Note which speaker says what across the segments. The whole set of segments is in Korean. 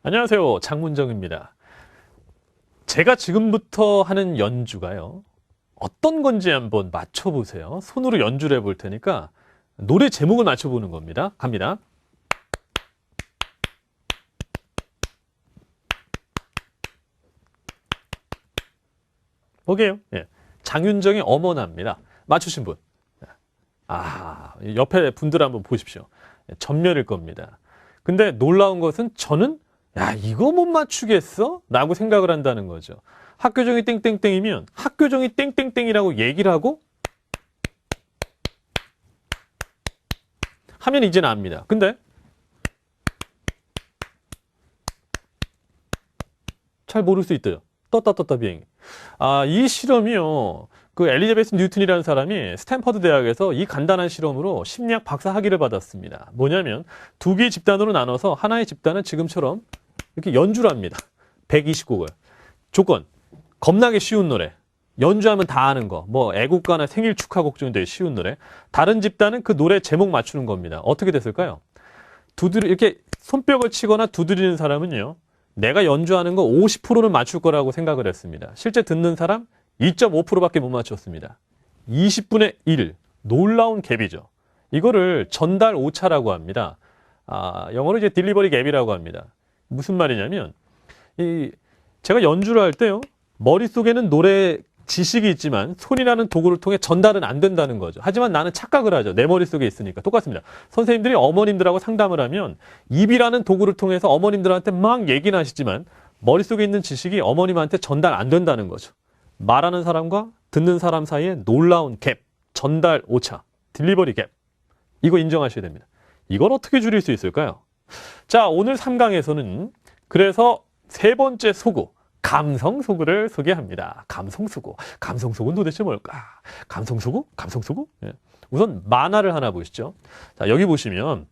Speaker 1: 안녕하세요. 장문정입니다. 제가 지금부터 하는 연주가요. 어떤 건지 한번 맞춰보세요. 손으로 연주를 해볼 테니까 노래 제목을 맞춰보는 겁니다. 갑니다. 보게요. 예. 장윤정의 어머나입니다. 맞추신 분. 옆에 분들 한번 보십시오. 전멸일 겁니다. 근데 놀라운 것은 저는 야, 이거 못 맞추겠어? 라고 생각을 한다는 거죠. 학교종이 땡땡땡이면 학교종이 땡땡땡이라고 얘기를 하고 하면 이제는 압니다. 근데 잘 모를 수 있대요. 떴다 비행기. 이 실험이요. 그 엘리자베스 뉴튼이라는 사람이 스탠퍼드 대학에서 이 간단한 실험으로 심리학 박사 학위를 받았습니다. 뭐냐면 두 개의 집단으로 나눠서 하나의 집단은 지금처럼 이렇게 연주를 합니다. 120곡을. 조건, 겁나게 쉬운 노래. 연주하면 다 아는 거. 뭐 애국가나 생일 축하곡 중에 되게 쉬운 노래. 다른 집단은 그 노래 제목 맞추는 겁니다. 어떻게 됐을까요? 이렇게 손뼉을 치거나 두드리는 사람은요. 내가 연주하는 거 50%는 맞출 거라고 생각을 했습니다. 실제 듣는 사람 2.5%밖에 못 맞췄습니다. 20분의 1. 놀라운 갭이죠. 이거를 전달 오차라고 합니다. 영어로 이제 딜리버리 갭이라고 합니다. 무슨 말이냐면 제가 연주를 할 때요. 머릿속에는 노래 지식이 있지만 손이라는 도구를 통해 전달은 안 된다는 거죠. 하지만 나는 착각을 하죠. 내 머릿속에 있으니까. 똑같습니다. 선생님들이 어머님들하고 상담을 하면 입이라는 도구를 통해서 어머님들한테 막 얘기는 하시지만 머릿속에 있는 지식이 어머님한테 전달 안 된다는 거죠. 말하는 사람과 듣는 사람 사이에 놀라운 갭, 전달 오차, 딜리버리 갭. 이거 인정하셔야 됩니다. 이걸 어떻게 줄일 수 있을까요? 자, 오늘 3강에서는 그래서 세 번째 소구, 감성 소구를 소개합니다. 감성 소구. 감성 소구는 도대체 뭘까? 감성 소구? 감성 소구? 예. 우선 만화를 하나 보시죠. 자, 여기 보시면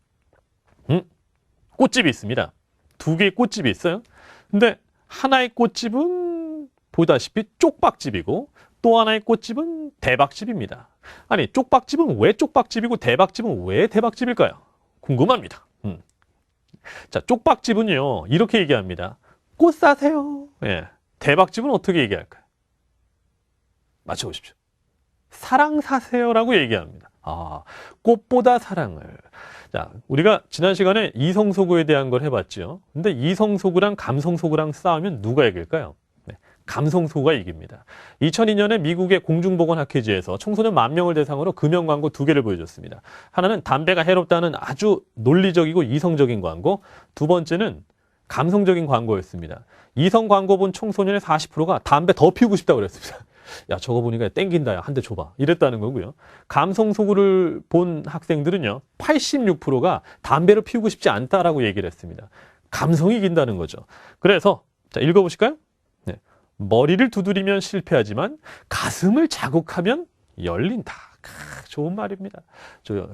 Speaker 1: 꽃집이 있습니다. 두 개의 꽃집이 있어요. 근데 하나의 꽃집은 보다시피 쪽박집이고 또 하나의 꽃집은 대박집입니다. 아니, 쪽박집은 왜 쪽박집이고 대박집은 왜 대박집일까요? 궁금합니다. 자, 쪽박집은요, 이렇게 얘기합니다. 꽃 사세요. 예. 대박집은 어떻게 얘기할까요? 맞춰보십시오. 사랑 사세요라고 얘기합니다. 꽃보다 사랑을. 자, 우리가 지난 시간에 이성소구에 대한 걸 해봤죠. 근데 이성소구랑 감성소구랑 싸우면 누가 이길까요? 네, 감성소구가 이깁니다. 2002년에 미국의 공중보건학회지에서 청소년 10,000명을 대상으로 금연 광고 2개를 보여줬습니다. 하나는 담배가 해롭다는 아주 논리적이고 이성적인 광고, 두 번째는 감성적인 광고였습니다. 이성 광고 본 청소년의 40%가 담배 더 피우고 싶다고 그랬습니다. 야, 저거 보니까 땡긴다. 야, 한 대 줘봐. 이랬다는 거고요. 감성 소구를 본 학생들은요. 86%가 담배를 피우고 싶지 않다라고 얘기를 했습니다. 감성이 이긴다는 거죠. 그래서 자, 읽어보실까요? 네. 머리를 두드리면 실패하지만 가슴을 자극하면 열린다. 좋은 말입니다.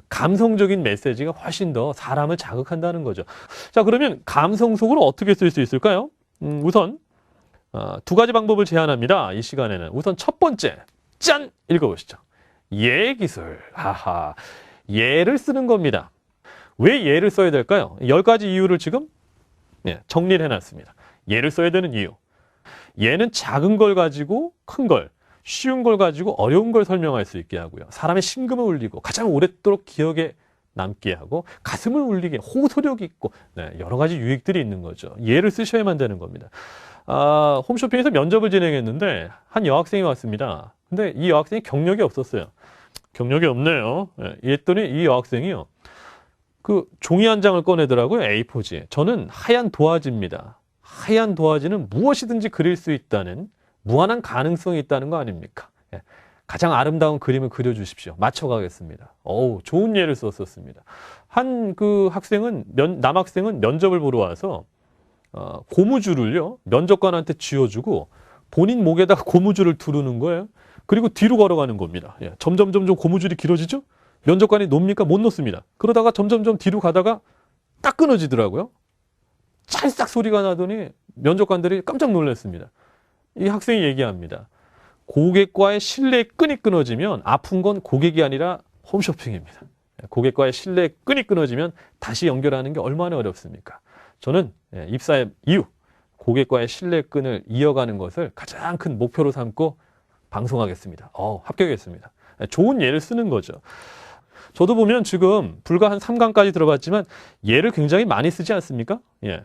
Speaker 1: 감성적인 메시지가 훨씬 더 사람을 자극한다는 거죠. 자, 그러면 감성 속으로 어떻게 쓸 수 있을까요? 우선 두 가지 방법을 제안합니다. 이 시간에는 우선 첫 번째, 짠! 읽어보시죠. 예 기술. 예를 쓰는 겁니다. 왜 예를 써야 될까요? 10가지 이유를 지금 정리를 해놨습니다. 예를 써야 되는 이유. 예는 작은 걸 가지고 큰 걸, 쉬운 걸 가지고 어려운 걸 설명할 수 있게 하고요. 사람의 심금을 울리고 가장 오랫도록 기억에 남게 하고 가슴을 울리게 호소력 있고 여러 가지 유익들이 있는 거죠. 예를 쓰셔야만 되는 겁니다. 홈쇼핑에서 면접을 진행했는데 한 여학생이 왔습니다. 근데 이 여학생이 경력이 없었어요. 경력이 없네요. 이랬더니 이 여학생이요. 그 종이 한 장을 꺼내더라고요. A4지. 저는 하얀 도화지입니다. 하얀 도화지는 무엇이든지 그릴 수 있다는 무한한 가능성이 있다는 거 아닙니까? 가장 아름다운 그림을 그려주십시오. 맞춰가겠습니다. 좋은 예를 썼었습니다. 한 남학생은 면접을 보러 와서 고무줄을요, 면접관한테 쥐어주고 본인 목에다가 고무줄을 두르는 거예요. 그리고 뒤로 걸어가는 겁니다. 점점 고무줄이 길어지죠? 면접관이 놓습니까? 못 놓습니다. 그러다가 점점 뒤로 가다가 딱 끊어지더라고요. 찰싹 소리가 나더니 면접관들이 깜짝 놀랐습니다. 이 학생이 얘기합니다. 고객과의 신뢰의 끈이 끊어지면 아픈 건 고객이 아니라 홈쇼핑입니다. 고객과의 신뢰의 끈이 끊어지면 다시 연결하는 게 얼마나 어렵습니까? 저는 입사의 이유, 고객과의 신뢰끈을 이어가는 것을 가장 큰 목표로 삼고 방송하겠습니다. 합격했습니다. 좋은 예를 쓰는 거죠. 저도 보면 지금 불과 한 3강까지 들어봤지만 예를 굉장히 많이 쓰지 않습니까? 예.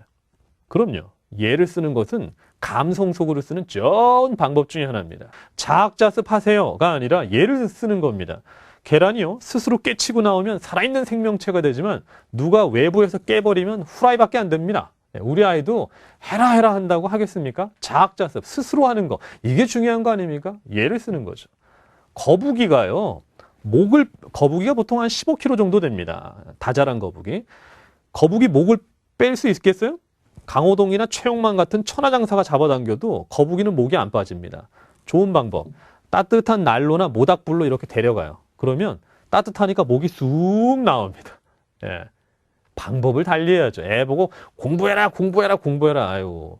Speaker 1: 그럼요. 예를 쓰는 것은 감성 속으로 쓰는 좋은 방법 중에 하나입니다. 자학자습하세요가 아니라 예를 쓰는 겁니다. 계란이요, 스스로 깨치고 나오면 살아있는 생명체가 되지만 누가 외부에서 깨버리면 후라이밖에 안 됩니다. 우리 아이도 해라 한다고 하겠습니까? 자학자습, 스스로 하는 거. 이게 중요한 거 아닙니까? 예를 쓰는 거죠. 거북이가요, 거북이가 보통 한 15kg 정도 됩니다. 다 자란 거북이. 거북이 목을 뺄 수 있겠어요? 강호동이나 최용만 같은 천하장사가 잡아당겨도 거북이는 목이 안 빠집니다. 좋은 방법. 따뜻한 난로나 모닥불로 이렇게 데려가요. 그러면 따뜻하니까 목이 쑥 나옵니다. 예. 방법을 달리해야죠. 애 보고 공부해라. 아유,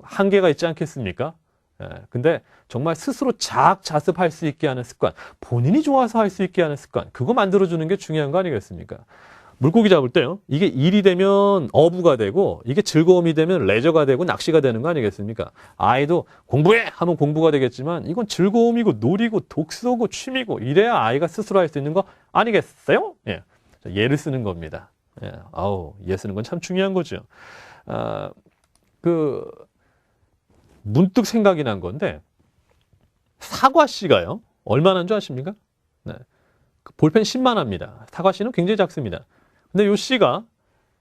Speaker 1: 한계가 있지 않겠습니까? 예. 근데 정말 스스로 자학자습할 수 있게 하는 습관, 본인이 좋아서 할 수 있게 하는 습관, 그거 만들어주는 게 중요한 거 아니겠습니까? 물고기 잡을 때요, 이게 일이 되면 어부가 되고, 이게 즐거움이 되면 레저가 되고 낚시가 되는 거 아니겠습니까? 아이도 공부해! 하면 공부가 되겠지만, 이건 즐거움이고 놀이고 독서고 취미고, 이래야 아이가 스스로 할 수 있는 거 아니겠어요? 예. 예를 쓰는 겁니다. 예. 예 쓰는 건 참 중요한 거죠. 문득 생각이 난 건데, 사과씨가요, 얼마나 줄 아십니까? 네. 볼펜 10만 합니다. 사과씨는 굉장히 작습니다. 근데 요 씨가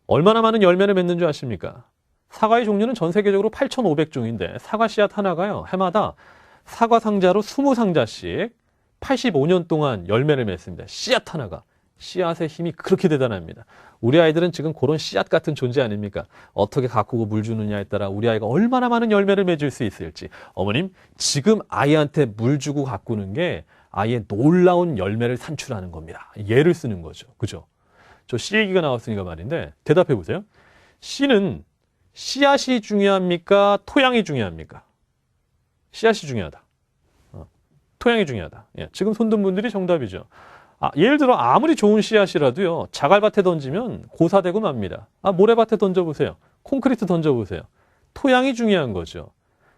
Speaker 1: 얼마나 많은 열매를 맺는 줄 아십니까? 사과의 종류는 전 세계적으로 8,500종인데 사과 씨앗 하나가요, 해마다 사과 상자로 20상자씩 85년 동안 열매를 맺습니다. 씨앗 하나가. 씨앗의 힘이 그렇게 대단합니다. 우리 아이들은 지금 그런 씨앗 같은 존재 아닙니까? 어떻게 가꾸고 물 주느냐에 따라 우리 아이가 얼마나 많은 열매를 맺을 수 있을지. 어머님, 지금 아이한테 물 주고 가꾸는 게 아이의 놀라운 열매를 산출하는 겁니다. 예를 쓰는 거죠. 그죠? 저 씨 얘기가 나왔으니까 말인데 대답해 보세요. 씨는 씨앗이 중요합니까? 토양이 중요합니까? 씨앗이 중요하다. 토양이 중요하다. 예, 지금 손든 분들이 정답이죠. 예를 들어 아무리 좋은 씨앗이라도요, 자갈밭에 던지면 고사되고 맙니다. 모래밭에 던져보세요. 콘크리트 던져보세요. 토양이 중요한 거죠.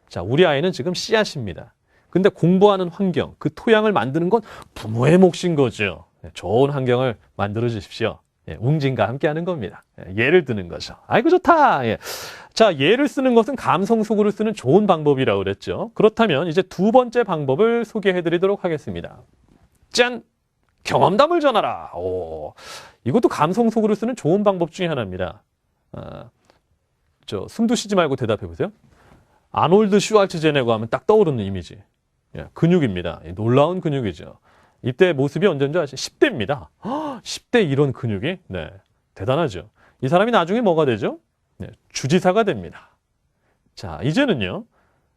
Speaker 1: 자, 우리 아이는 지금 씨앗입니다. 근데 공부하는 환경, 그 토양을 만드는 건 부모의 몫인 거죠. 좋은 환경을 만들어 주십시오. 웅진과 함께 하는 겁니다. 예를 드는 거죠. 아이고 좋다. 예. 자, 예를 쓰는 것은 감성 속으로 쓰는 좋은 방법이라고 그랬죠. 그렇다면 이제 두 번째 방법을 소개해 드리도록 하겠습니다. 짠! 경험담을 전하라. 이것도 감성 속으로 쓰는 좋은 방법 중에 하나입니다. 숨도 쉬지 말고 대답해 보세요. 아놀드 슈왈츠제네거 하면 딱 떠오르는 이미지. 근육입니다. 놀라운 근육이죠. 이때 모습이 언제인 줄 아시죠? 10대입니다. 10대 이런 근육이? 네, 대단하죠. 이 사람이 나중에 뭐가 되죠? 네, 주지사가 됩니다. 자, 이제는요,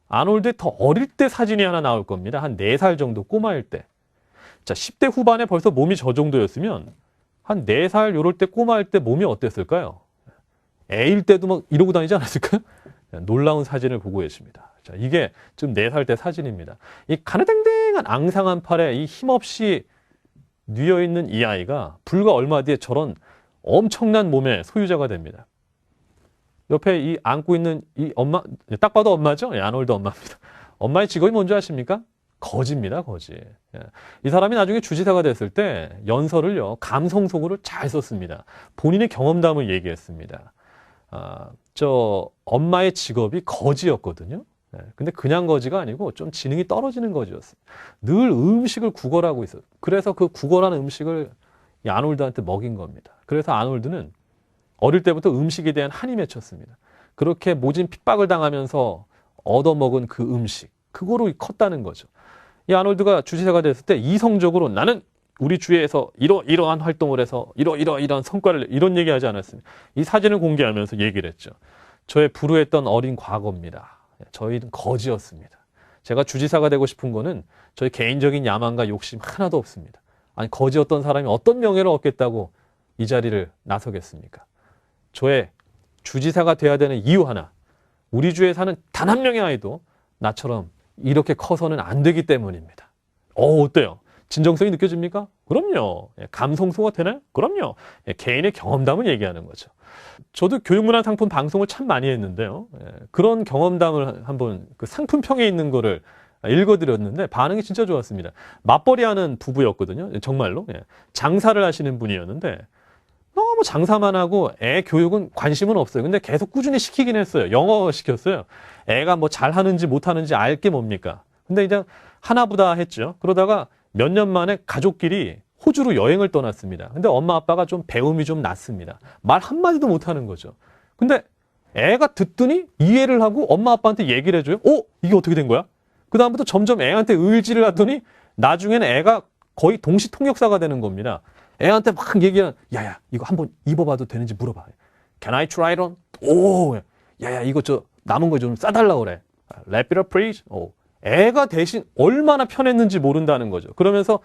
Speaker 1: 아놀드의 더 어릴 때 사진이 하나 나올 겁니다. 한 4살 정도 꼬마일 때. 자, 10대 후반에 벌써 몸이 저 정도였으면 한 4살 요럴 때 꼬마일 때 몸이 어땠을까요? 애일 때도 막 이러고 다니지 않았을까요? 놀라운 사진을 보고 계십니다. 자, 이게 지금 4살 때 사진입니다. 이 가느댕댕한 앙상한 팔에 이 힘없이 뉘어있는 이 아이가 불과 얼마 뒤에 저런 엄청난 몸의 소유자가 됩니다. 옆에 이 안고 있는 이 엄마, 딱 봐도 엄마죠? 아놀드 엄마입니다. 엄마의 직업이 뭔지 아십니까? 거지입니다, 거지. 이 사람이 나중에 주지사가 됐을 때 연설을요, 감성 속으로 잘 썼습니다. 본인의 경험담을 얘기했습니다. 엄마의 직업이 거지였거든요. 근데 그냥 거지가 아니고 좀 지능이 떨어지는 거지였어요. 늘 음식을 구걸하고 있어요. 그래서 그 구걸하는 음식을 이 아놀드한테 먹인 겁니다. 그래서 아놀드는 어릴 때부터 음식에 대한 한이 맺혔습니다. 그렇게 모진 핍박을 당하면서 얻어먹은 그 음식, 그거로 컸다는 거죠. 이 아놀드가 주지사가 됐을 때 이성적으로 나는 우리 주위에서 이러한 활동을 해서 이러한 성과를 이런 얘기하지 않았습니다. 이 사진을 공개하면서 얘기를 했죠. 저의 불우했던 어린 과거입니다. 저희는 거지였습니다. 제가 주지사가 되고 싶은 거는 저희 개인적인 야망과 욕심 하나도 없습니다. 아니, 거지였던 사람이 어떤 명예를 얻겠다고 이 자리를 나서겠습니까? 저의 주지사가 돼야 되는 이유 하나, 우리 주에 사는 단 한 명의 아이도 나처럼 이렇게 커서는 안 되기 때문입니다. 어때요? 진정성이 느껴집니까? 그럼요. 예, 감성소가 되나요? 그럼요. 예, 개인의 경험담을 얘기하는 거죠. 저도 교육문화상품 방송을 참 많이 했는데요. 예, 그런 경험담을 한번 그 상품평에 있는 거를 읽어드렸는데 반응이 진짜 좋았습니다. 맞벌이 하는 부부였거든요. 정말로. 예, 장사를 하시는 분이었는데 너무 장사만 하고 애 교육은 관심은 없어요. 근데 계속 꾸준히 시키긴 했어요. 영어 시켰어요. 애가 뭐 잘하는지 못하는지 알 게 뭡니까? 근데 이제 하나보다 했죠. 그러다가 몇 년 만에 가족끼리 호주로 여행을 떠났습니다. 근데 엄마 아빠가 좀 배움이 좀 낮습니다. 말 한마디도 못하는 거죠. 근데 애가 듣더니 이해를 하고 엄마 아빠한테 얘기를 해줘요. 이게 어떻게 된 거야? 그다음부터 점점 애한테 의지를 하더니 나중에는 애가 거의 동시 통역사가 되는 겁니다. 애한테 막 얘기하는, 야야, 이거 한번 입어봐도 되는지 물어봐. Can I try it on? 야야, 이거 남은 거 좀 싸달라고 그래. Wrap it up, please. 애가 대신 얼마나 편했는지 모른다는 거죠. 그러면서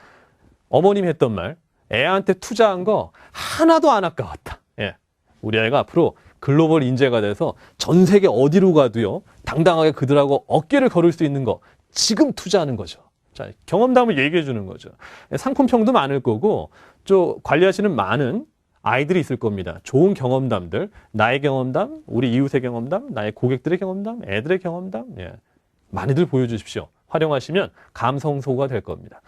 Speaker 1: 어머님이 했던 말, 애한테 투자한 거 하나도 안 아까웠다. 예. 우리 아이가 앞으로 글로벌 인재가 돼서 전 세계 어디로 가도요, 당당하게 그들하고 어깨를 걸을 수 있는 거 지금 투자하는 거죠. 자, 경험담을 얘기해 주는 거죠. 상품평도 많을 거고, 관리하시는 많은 아이들이 있을 겁니다. 좋은 경험담들, 나의 경험담, 우리 이웃의 경험담, 나의 고객들의 경험담, 애들의 경험담, 예. 많이들 보여주십시오. 활용하시면 감성소가 될 겁니다.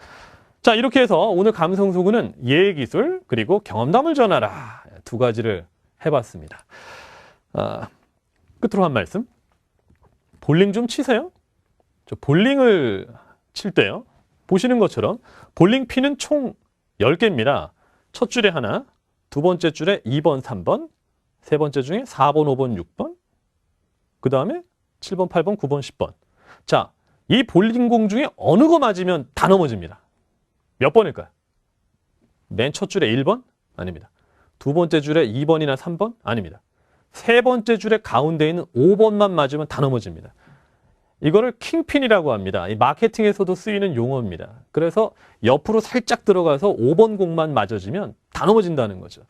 Speaker 1: 자, 이렇게 해서 오늘 감성소구는 예기술 그리고 경험담을 전하라 두 가지를 해봤습니다. 끝으로 한 말씀. 볼링 좀 치세요. 저 볼링을 칠 때요, 보시는 것처럼 볼링 핀은 총 10개입니다. 첫 줄에 하나, 두 번째 줄에 2번, 3번, 세 번째 중에 4번, 5번, 6번, 그 다음에 7번, 8번, 9번, 10번. 자, 이 볼링공 중에 어느 거 맞으면 다 넘어집니다. 몇 번일까요? 맨 첫 줄에 1번? 아닙니다. 두 번째 줄에 2번이나 3번? 아닙니다. 세 번째 줄에 가운데 있는 5번만 맞으면 다 넘어집니다. 이거를 킹핀이라고 합니다. 이 마케팅에서도 쓰이는 용어입니다. 그래서 옆으로 살짝 들어가서 5번 공만 맞아지면 다 넘어진다는 거죠.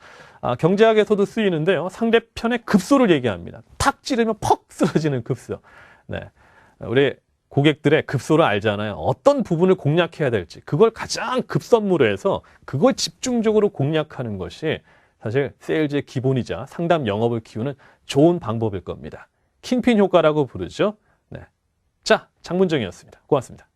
Speaker 1: 경제학에서도 쓰이는데요, 상대편의 급소를 얘기합니다. 탁 찌르면 퍽 쓰러지는 급소. 네, 우리 고객들의 급소를 알잖아요. 어떤 부분을 공략해야 될지, 그걸 가장 급선무로 해서 그걸 집중적으로 공략하는 것이 사실 세일즈의 기본이자 상담 영업을 키우는 좋은 방법일 겁니다. 킹핀 효과라고 부르죠. 네. 자, 장문정이었습니다. 고맙습니다.